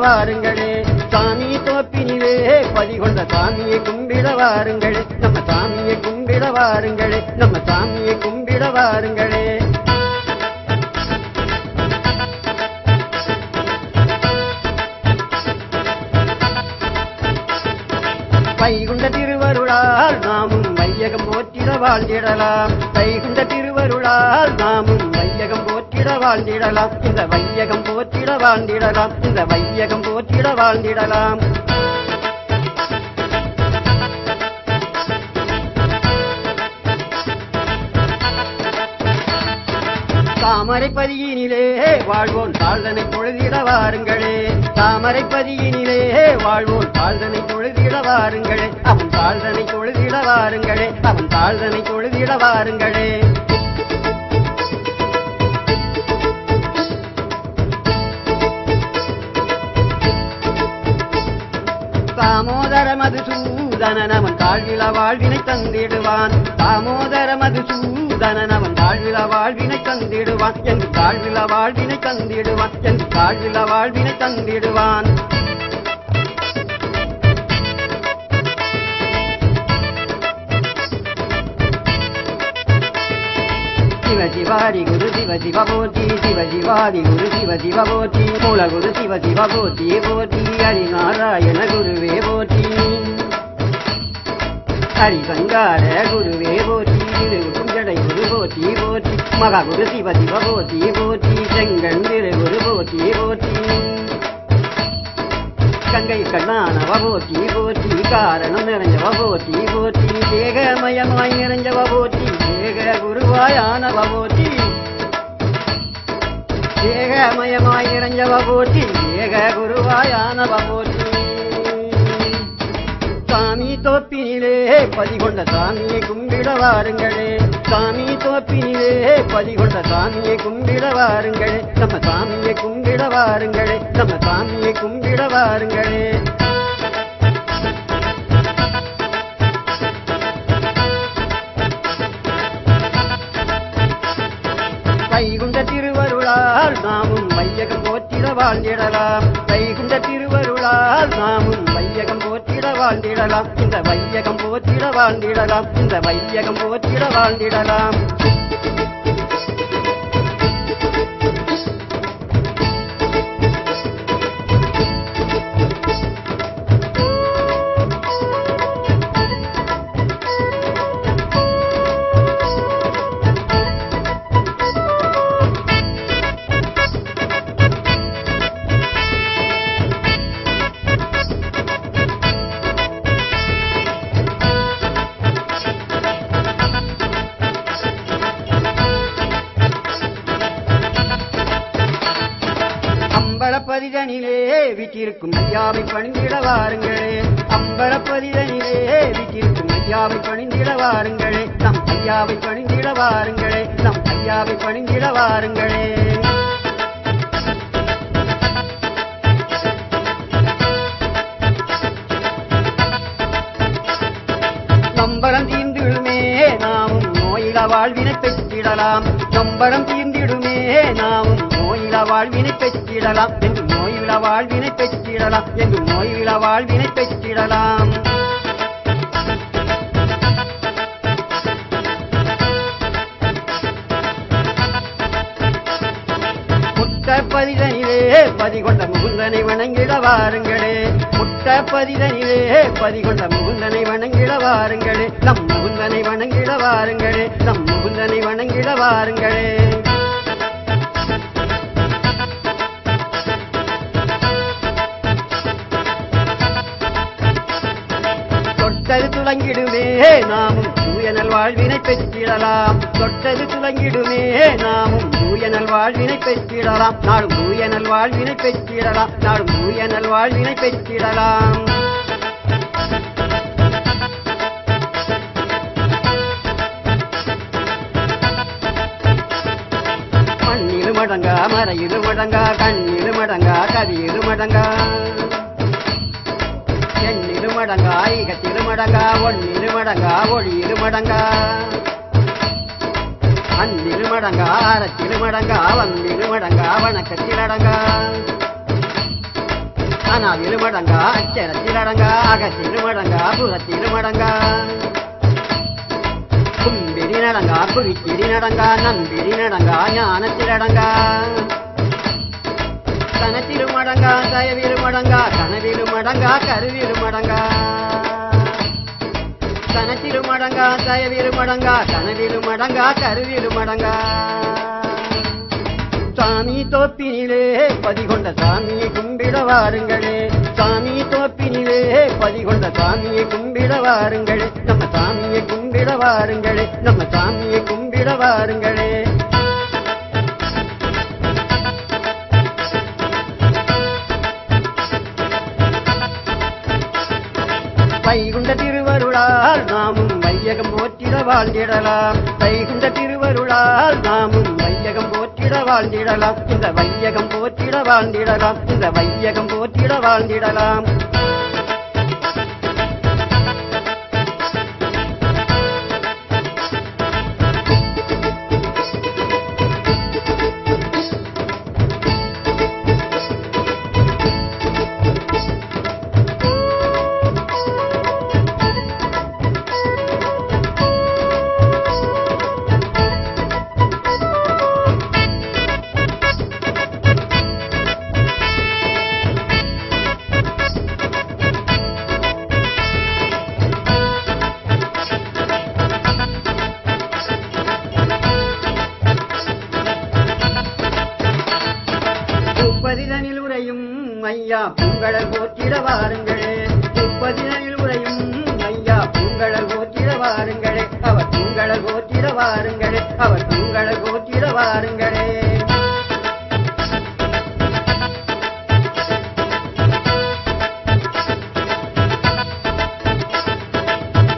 வாருங்களே சாமி தோப்பினிலே பதிகொண்ட சாமியை கும்பிட வாருங்களே நம்ம சாமியை கும்பிட வாருங்களே நம்ம சாமியை கும்பிட வாருங்களே வைகுண்ட திருவருளால் நாமும் வையகம் போற்றிட வாழ்ந்திடலாம் வைகுண்ட திருவருளால் நாமும் வையகம் போற்றிட வாழ்ந்திடலாம் இந்த வையகம் போற்றிட வாழ்ந்திடலாம் இந்த வையகம் போற்றிட வாழ்ந்திடலாம் தாமரைப்பதியினிலே வாழ்வோன் தாழ்தனை தொழுதிட வாருங்களே தாமரைப்பதியினிலே வாழ்வோன் தாழ்தனை தொழுதிட வாருங்களே அவன் தாழ்தனை தொழுதிட வாருங்களே அவன் தாழ்தனை தொழுதிட வாருங்களே தாமோதர மதுசூதனன் அவன் தாழ்வில வாழ்வினை தந்திடுவான் தாமோதர மதுசூதனன் அவன் தாழ்வில வாழ்வினை தந்திடுவான் என்று தாழ்வில வாழ்வினை தந்திடுவான் என்று தாழ்வில வாழ்வினை தந்திடுவான் சிவசிவாரி குரு சிவசிவ போற்றி சிவசிவாரி குரு சிவசிவ போற்றி மூலகுரு சிவசிவ போற்றி போற்றி ஹரிநாராயண குருவே போற்றி ஹரிசங்கார குருவே போற்றி திருக்குஞ்சடை குரு போற்றி போற்றி மகாகுரு சிவசிவ போற்றி போற்றி செங்கண் திருகுரு போற்றி போற்றி கங்கை கண்ணானவ போற்றி போற்றி காரணம் நிறைஞ்சவ போற்றி போற்றி தேகமயமாய் நிறைஞ்சவ போற்றி தேக குருவாயானவ போற்றி தேகமயமாய் நிறைஞ்சவ போற்றி தேக குருவாயானவ போற்றி சாமி தோப்பினிலே பதிகொண்ட சாமியை கும்பிட வாருங்களே சாமி தோப்பினிலே பதிகொண்ட சாமியை கும்பிட வாருங்களே நம்ம சாமியை கும்பிட வாருங்களே நம்ம சாமியை கும்பிட வாருங்களே வைகுண்ட திருவருளால் நாமும் வையகம் போற்றிட வாழ்ந்திடலாம் வைகுண்ட திருவருளால் நாமும் வையகம் போற்றிட வாழ்ந்திடலாம் இந்த வையகம் போற்றிட வாழ்ந்திடலாம் இந்த வையகம் போற்றிட வாழ்ந்திடலாம் அம்பலப்பதிதனிலே வீட்டிற்கும் ஐயாவை பணிந்திட வாருங்களே அம்பலப்பதிதனிலே வீட்டிற்கும் ஐயாவை பணிந்திட வாருங்களே நம் ஐயாவை பணிந்திட வாருங்களே நம் ஐயாவை பணிந்திட வாருங்களே நம்பரம் தீர்ந்திடுமே நாமும் நோயில வாழ்வினை பெற்றிடலாம் நம்பரம் தீர்ந்திடுமே நாமும் நோயில வாழ்வினை பெற்றிடலாம் என்று நோயில வாழ்வினை பெற்றிடலாம் என்று நோயில வாழ்வினை பெற்றிடலாம் முட்டப்பதிதனிலே பதிகொண்ட முகுந்தனை வணங்கிட வாருங்களே முட்டப்பதிதனிலே பதிகொண்ட முகுந்தனை வணங்கிட வாருங்களே நம் முகுந்தனை வணங்கிட வாருங்களே நம் முகுந்தனை வணங்கிட வாருங்களே தொட்டது துலங்கிடுமே நாமும் தூயனல் வாழ்வினை பெற்றிடலாம் தொட்டது துலங்கிடுமே நாமும் தூயனல் வாழ்வினை பெற்றிடலாம் நாடும் தூயனல் வாழ்வினை பெற்றிடலாம் நாடும் தூயனல் வாழ்வினை பெற்றிடலாம் மண்ணில் மடங்கா மறையில் மடங்கா கண்ணில் மடங்கா கதியில் மடங்கா எண்ணில் மடங்கா ஈகத்தில் மடங்கா ஒன்னில் மடங்கா ஒளியில் மடங்கா அன்னில் மடங்கா அறத்தில் மடங்கா வந்தில் மடங்கா வணக்கத்தில் அடங்கா அனாதிலும் அடங்கா அச்சரத்தில் அடங்கா அகத்திலும் அடங்கா புறத்திலும் அடங்கா கும்பிடி நடங்கா குவித்திடி நடங்கா நம்பிடி நடங்கா ஞானத்தில் அடங்கா கனத்திலும் அடங்கா தயவிலும் அடங்கா கனவிலும் அடங்கா கருவிலும் அடங்கா கனத்திலும் அடங்கா தயவிலும் அடங்கா கனவிலும் அடங்கா கருவிலும் அடங்கா சாமி தோப்பினிலே பதிகொண்ட சாமியை கும்பிட வாருங்களே சாமி தோப்பினிலே பதிகொண்ட சாமியை கும்பிட வாருங்களே நம்ம சாமியை கும்பிட வாருங்களே நம்ம சாமியை கும்பிட வாருங்களே வைகுண்ட திருவருளால் நாமும் வையகம் போற்றிட வாழ்ந்திடலாம் வைகுண்ட திருவருளால் நாமும் வையகம் போற்றிட வாழ்ந்திடலாம் இந்த வையகம் போற்றிட வாழ்ந்திடலாம் இந்த வையகம் போற்றிட வாழ்ந்திடலாம் முப்பதிதனில் உரையும் ஐயா பூங்கடல் போற்றிட வாருங்களே முப்பதிதனில் உரையும் ஐயா பூங்கடல் போற்றிட வாருங்களே அவர் பூங்கடல் போற்றிட வாருங்களே அவர் பூங்கடல் போற்றிட வாருங்களே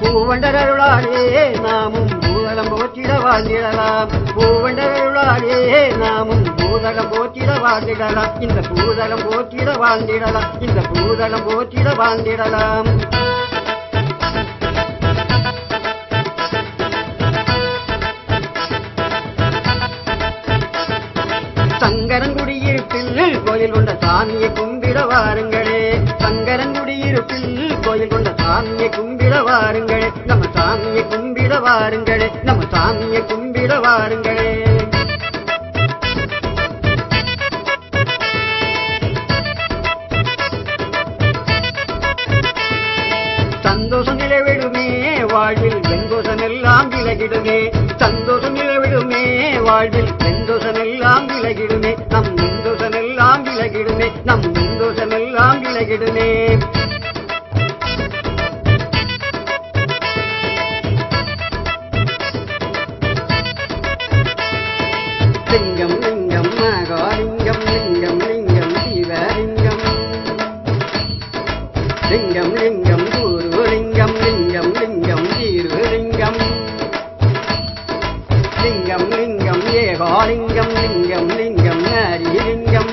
பூவண்டருளாலே நாமும் பூதலம் போற்றிட வாழ்ந்திடலாம் பூவண்டருளாலே நாமும் பூதலம் போற்றிட வாழ்ந்திடலாம் இந்த பூதலம் போற்றிட வாழ்ந்திடலாம் இந்த பூதலம் போற்றிட வாழ்ந்திடலாம் சங்கரன்குடியிருப்பில் கோயில் கொண்ட சாமியை கும்பிட வாருங்களே சங்கரன்குடியிருப்பில் கோயில் கொண்ட சாமியை கும்பிட வாருங்களே நம்ம சாமியை கும்பிட வாருங்களே நம்ம சாமியை கும்பிட வாருங்களே சந்தோஷம் நிலவிடுமே வாழ்வில் வெங்கோசம் எல்லாம் விலகிடுமே சந்தோஷம் நிலவிடுமே வாழ்வில் வெந்தோஷம் எல்லாம் விலகிடுமே நம் வெந்தோஷம் எல்லாம் விலகிடுமே நம் வெந்தோஷம் எல்லாம் விலகிடுமே லிங்கம் லிங்கம் மகாலிங்கம் லிங்கம் லிங்கம் சிவலிங்கம் லிங்கம் லிங்கம் குருலிங்கம் லிங்கம் லிங்கம் தீருலிங்கம் லிங்கம் லிங்கம் ஏகாலிங்கம் லிங்கம் லிங்கம் ஹரிலிங்கம்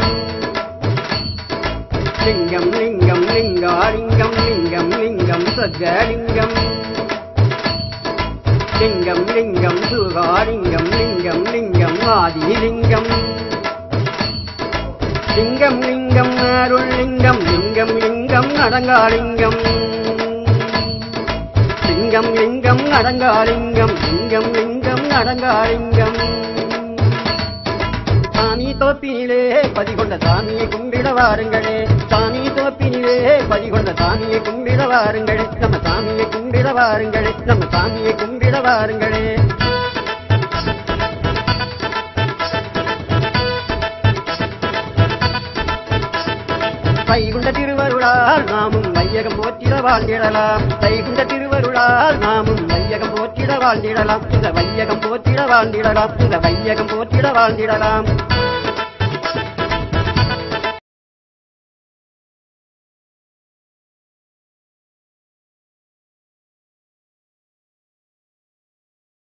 லிங்கம் லிங்கம் லிங்காலிங்கம் லிங்கம் லிங்கம் சத்யலிங்கம் லிங்கம் லிங்கம் சுகாலிங்கம் லிங்கம் லிங்கம் ஆதிலிங்கம் லிங்கம் லிங்கம் அருள்லிங்கம் லிங்கம் லிங்கம் அடங்காலிங்கம் லிங்கம் லிங்கம் அடங்காலிங்கம் லிங்கம் லிங்கம் அடங்காலிங்கம் சாமி தோப்பினிலே பதிகொண்ட சாமியை கும்பிட வாருங்களே சாமி தோப்பினிலே பதிகொண்ட சாமியை கும்பிட வாருங்களே நம்ம சாமியை கும்பிட வாருங்களே நம்ம சாமியை கும்பிட வாருங்களே வைகுண்ட திருவருளால் நாமும் வையகம் போற்றிட வாழ்ந்திடலாம் வைகுண்ட திருவருளால் நாமும் வையகம் போற்றிட வாழ்ந்திடலாம் இந்த வையகம் போற்றிட வாழ்ந்திடலாம் இந்த வையகம் போற்றிட வாழ்ந்திடலாம்